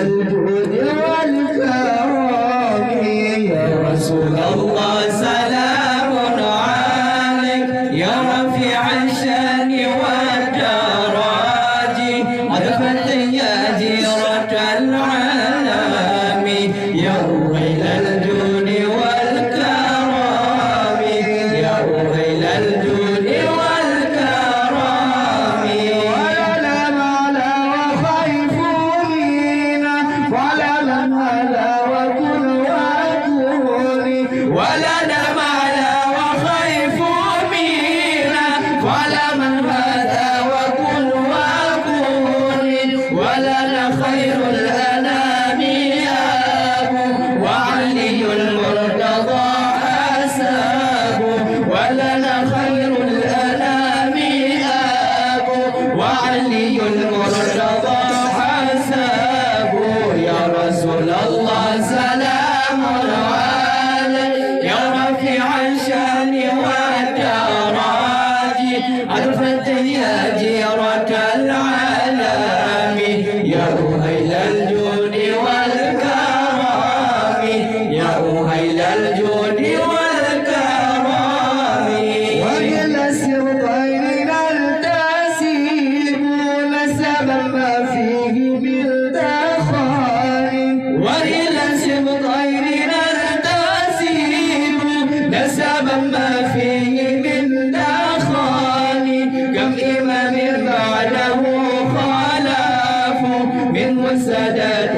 الجود والكرم يا رسول الله سلام عليك يا رفيع الشان والدرج أدفت يا جيرة العالم يا رويل الجود والكرم يا رويل الجود والكرم ولا معنى وخيف منا ولا معنى وكن وكوني ولا معنى وخيف منا ولا من هذا وكن وكوني ولنا خير الأنام أبو وعلي المرتضى حساب ولنا خير الأنام أبو وعلي المرتضى حساب يا رسول الله سلام عليك يا رفيع الشان والدرج ألفت يا جيرة العالم يا رهيل الجود والكرم يا رهيل الجود والكرم وإلى السرطين التسيب نسبا ما فيه من دخان وإلى السرطين التسيب نسبا ما فيه من دخان كم إمام بعده خلف منه السادات